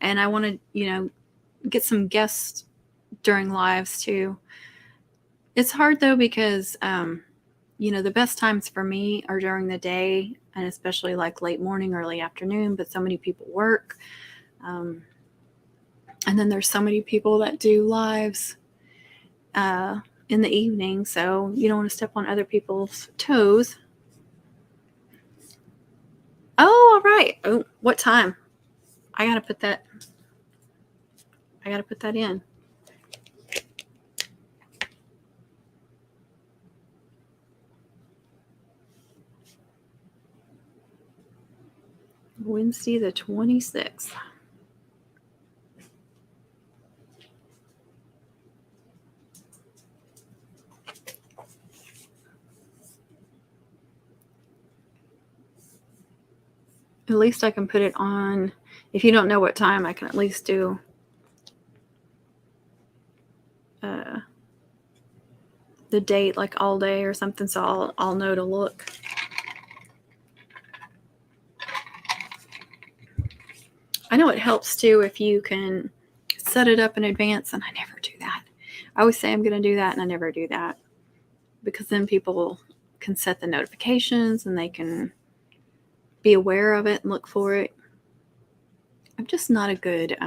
and I want to, get some guests during lives too. It's hard though, because, the best times for me are during the day, and especially like late morning, early afternoon, but so many people work. And then there's so many people that do lives in the evening, so you don't want to step on other people's toes. Oh, all right. Oh, what time? I gotta put that in. Wednesday the 26th. At least I can put it on. If you don't know what time, I can at least do the date like all day or something, so I'll know to look. I know it helps too if you can set it up in advance, and I never do that. I always say I'm going to do that, and I never do that, because then people can set the notifications and they can be aware of it and look for it. I'm just not a good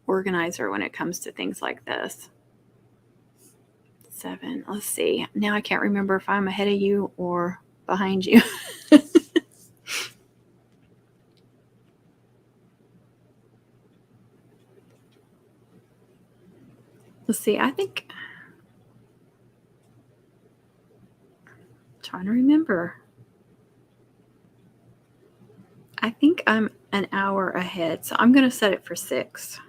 organizer when it comes to things like this. 7. Let's see. Now I can't remember if I'm ahead of you or behind you. Let's see. I think. Trying to remember. I think I'm an hour ahead, so I'm going to set it for 6.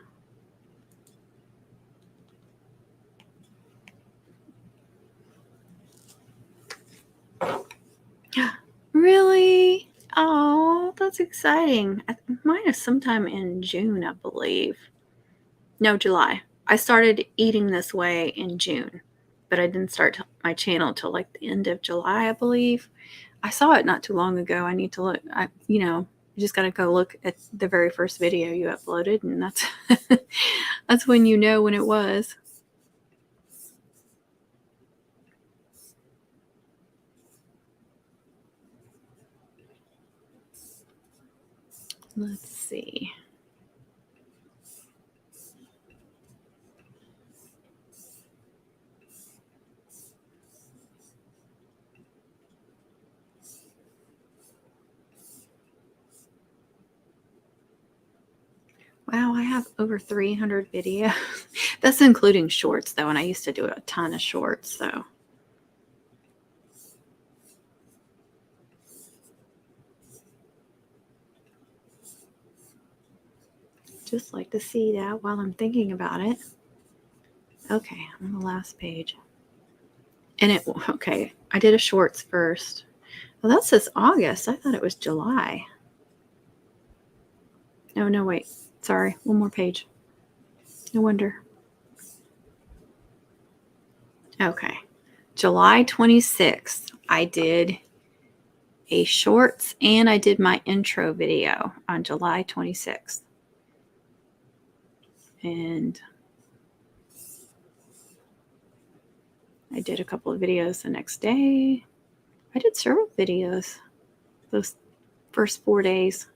Really? Oh, that's exciting. Mine is sometime in June, I believe. No, July. I started eating this way in June, but I didn't start my channel till like the end of July, I believe. I saw it not too long ago. I need to look. You just got to go look at the very first video you uploaded, and that's that's when you know when it was. Let's see. Wow, I have over 300 videos. That's including shorts, though, and I used to do a ton of shorts, so. Just like to see that while I'm thinking about it. Okay, I'm on the last page. And okay, I did a shorts first. Well, that says August. I thought it was July. No, wait. Sorry, one more page. No wonder. Okay, July 26th, I did a shorts and I did my intro video on July 26th. And I did a couple of videos the next day. I did several videos those first 4 days.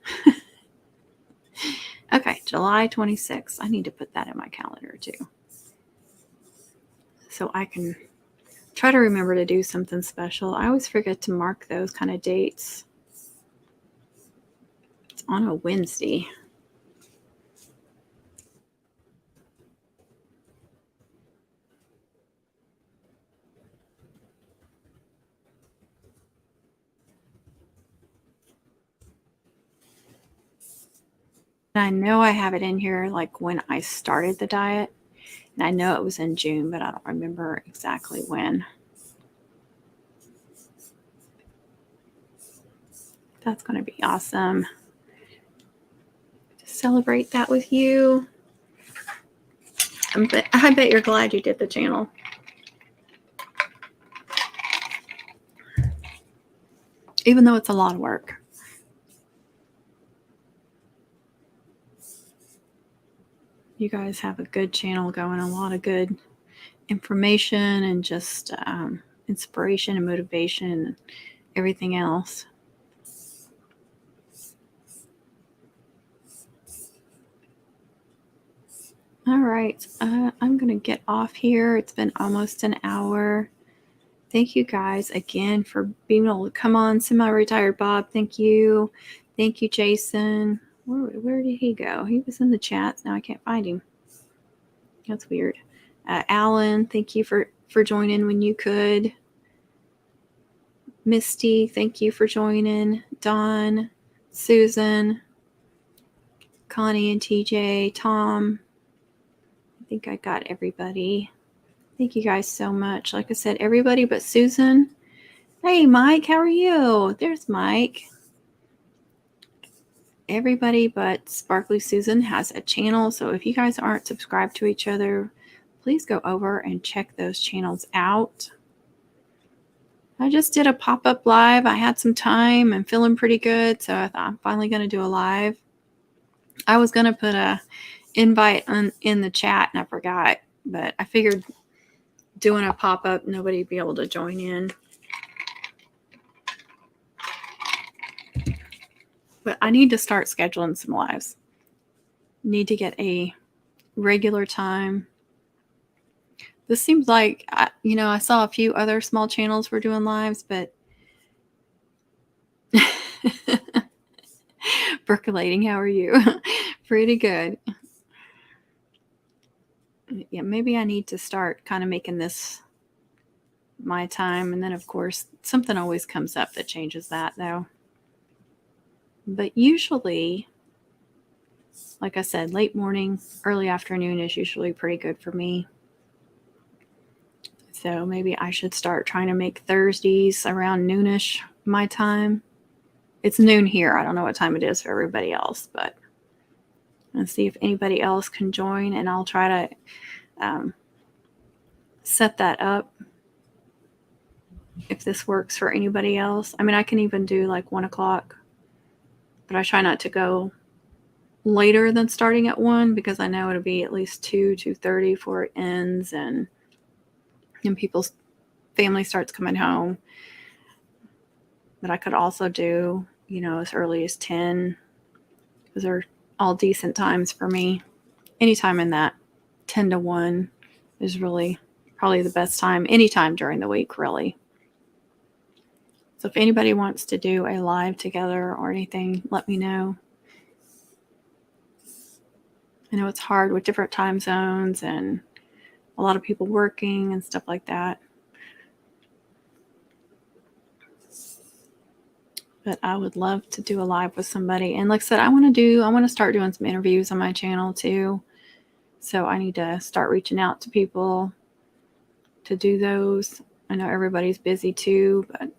Okay, July 26th. I need to put that in my calendar too, so I can try to remember to do something special. I always forget to mark those kind of dates. It's on a Wednesday. I know I have it in here like when I started the diet. And I know it was in June, but I don't remember exactly when. That's going to be awesome to celebrate that with you. I bet you're glad you did the channel. Even though it's a lot of work. You guys have a good channel going, a lot of good information and just inspiration and motivation and everything else. All right, I'm going to get off here. It's been almost an hour. Thank you guys again for being able to come on. Semi-retired Bob, thank you. Thank you, Jason. Where did he go? He was in the chats. Now I can't find him. That's weird. Alan, thank you for joining when you could. Misty, thank you for joining. Dawn, Susan, Connie and TJ, Tom. I think I got everybody. Thank you guys so much. Like I said, everybody but Susan. Hey, Mike, how are you? There's Mike. Everybody but Sparkly Susan has a channel. So if you guys aren't subscribed to each other, please go over and check those channels out. I just did a pop-up live. I had some time and feeling pretty good. So I thought I'm finally going to do a live. I was going to put a invite in the chat and I forgot. But I figured doing a pop-up, nobody would be able to join in. But I need to start scheduling some lives. Need to get a regular time. This seems like, I saw a few other small channels were doing lives, but percolating, how are you? Pretty good. Yeah, maybe I need to start kind of making this my time. And then, of course, something always comes up that changes that, though. But usually, like I said, late morning, early afternoon is usually pretty good for me. So maybe I should start trying to make Thursdays around noonish my time. It's noon here. I don't know what time it is for everybody else, but let's see if anybody else can join, and I'll try to set that up if this works for anybody else. I mean, I can even do like 1 o'clock, but I try not to go later than starting at 1 because I know it'll be at least 2:30 before it ends, and people's family starts coming home. But I could also do, as early as 10. Those are all decent times for me. Anytime in that 10 to 1 is really probably the best time, anytime during the week, really. So if anybody wants to do a live together or anything, let me know. I know it's hard with different time zones and a lot of people working and stuff like that. But I would love to do a live with somebody. And like I said, I want to start doing some interviews on my channel too. So I need to start reaching out to people to do those. I know everybody's busy too, but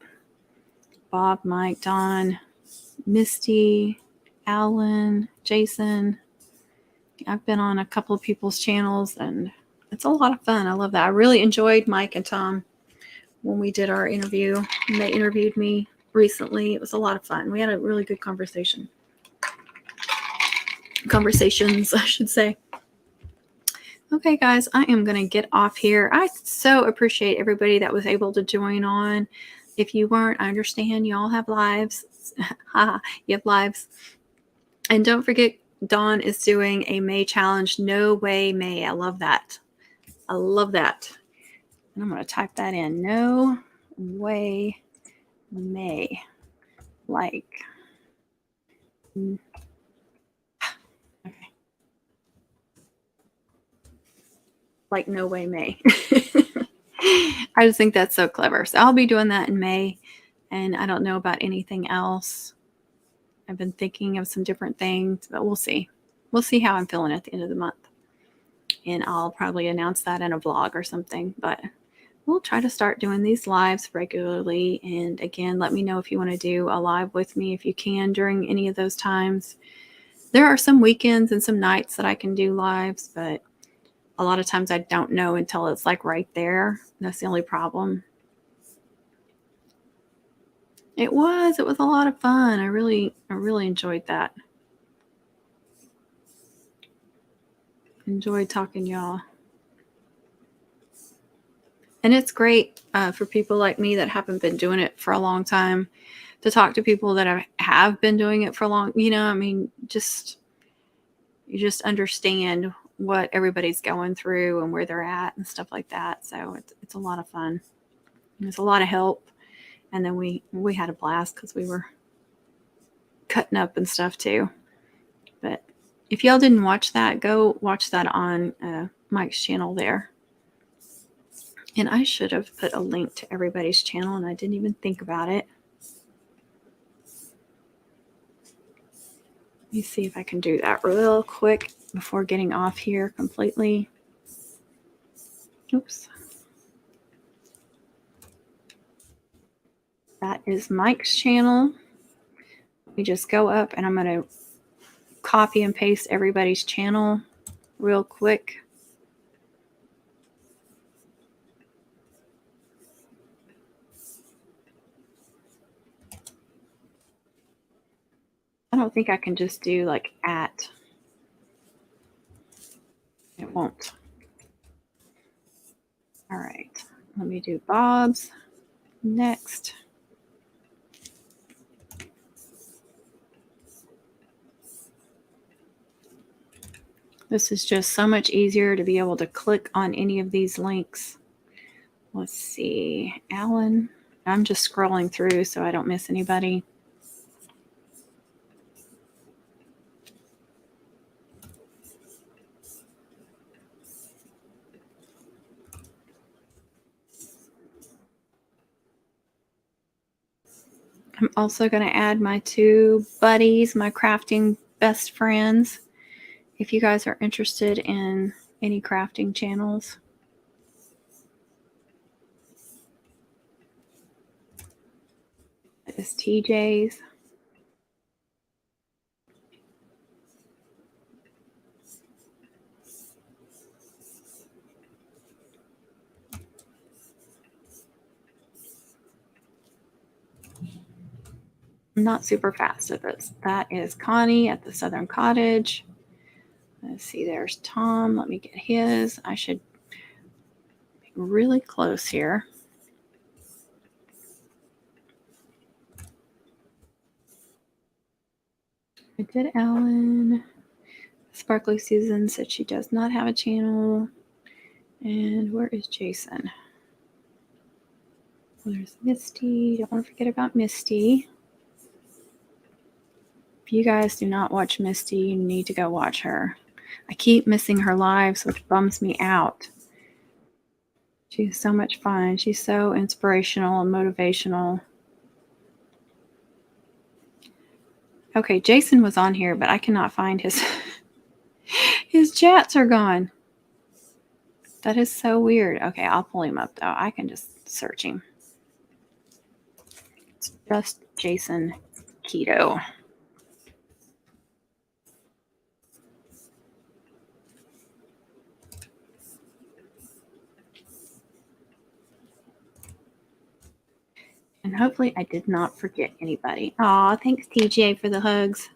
Bob, Mike, Don, Misty, Alan, Jason. I've been on a couple of people's channels and it's a lot of fun. I love that. I really enjoyed Mike and Tom when we did our interview and they interviewed me recently. It was a lot of fun. We had a really good conversations, I should say. Okay, guys, I am going to get off here. I so appreciate everybody that was able to join on. If you weren't, I understand you all have lives. You have lives. And don't forget, Dawn is doing a May challenge. No way, May. I love that. I love that. And I'm going to type that in. No way, May. Like, okay. Like, no way, May. I just think that's so clever. So I'll be doing that in May. And I don't know about anything else. I've been thinking of some different things, but we'll see. We'll see how I'm feeling at the end of the month. And I'll probably announce that in a vlog or something. But we'll try to start doing these lives regularly. And again, let me know if you want to do a live with me if you can during any of those times. There are some weekends and some nights that I can do lives, but a lot of times I don't know until it's like right there. That's the only problem. It was a lot of fun. I really enjoyed that. Enjoyed talking to y'all. And it's great for people like me that haven't been doing it for a long time to talk to people that have been doing it for a long, I mean, you just understand what everybody's going through and where they're at and stuff like that. So it's a lot of fun. There's a lot of help. And then we had a blast because we were cutting up and stuff too. But if y'all didn't watch that, go watch that on Mike's channel there. And I should have put a link to everybody's channel, and I didn't even think about it. Let me see if I can do that real quick before getting off here completely. Oops. That is Mike's channel. Let me just go up, and I'm going to copy and paste everybody's channel real quick. I don't think I can just do like at. It won't. All right. Let me do Bob's next. This is just so much easier to be able to click on any of these links. Let's see. Alan. I'm just scrolling through so I don't miss anybody. I'm also going to add my two buddies, my crafting best friends, if you guys are interested in any crafting channels. That is TJ's. I'm not super fast at this. That is Connie at the Southern Cottage. Let's see, there's Tom. Let me get his. I should be really close here. I did Alan. Sparkly Susan said she does not have a channel. And where is Jason? Well, there's Misty. Don't want to forget about Misty. If you guys do not watch Misty, you need to go watch her. I keep missing her lives, which bums me out. She's so much fun. She's so inspirational and motivational. Okay, Jason was on here, but I cannot find his his chats are gone. That is so weird. Okay, I'll pull him up though. I can just search him. It's just Jason Keto. And hopefully I did not forget anybody. Aw, thanks TJ for the hugs.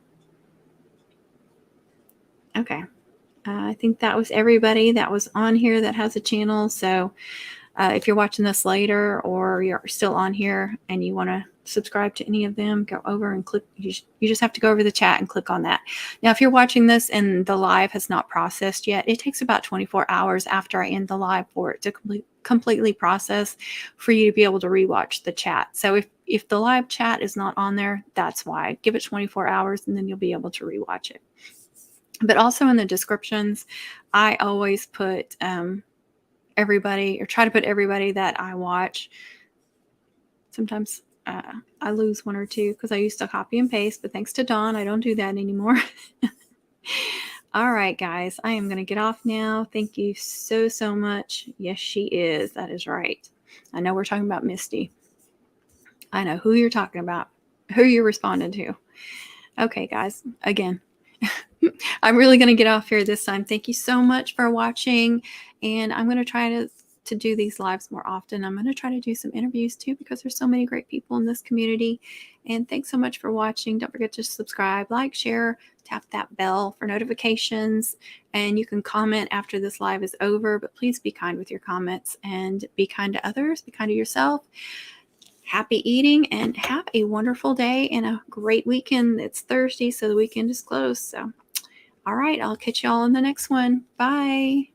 Okay. I think that was everybody that was on here that has a channel. So if you're watching this later or you're still on here and you want to subscribe to any of them, go over and click. You just have to go over the chat and click on that. Now, if you're watching this and the live has not processed yet, it takes about 24 hours after I end the live for it to completely process for you to be able to rewatch the chat. So if the live chat is not on there, that's why. Give it 24 hours and then you'll be able to rewatch it. But also in the descriptions, I always put everybody, or try to put everybody that I watch. Sometimes I lose one or two because I used to copy and paste, but thanks to Dawn, I don't do that anymore. All right, guys, I am going to get off now. Thank you so much. Yes, she is. That is right. I know we're talking about Misty. I know who you're talking about, who you're responding to. Okay, guys, again, I'm really going to get off here this time. Thank you so much for watching. And I'm going to try to do these lives more often. I'm going to try to do some interviews too, because there's so many great people in this community. And thanks so much for watching. Don't forget to subscribe, like, share, tap that bell for notifications. And you can comment after this live is over, but please be kind with your comments and be kind to others. Be kind to yourself. Happy eating and have a wonderful day and a great weekend. It's Thursday, so the weekend is closed. So, all right, I'll catch y'all in the next one. Bye.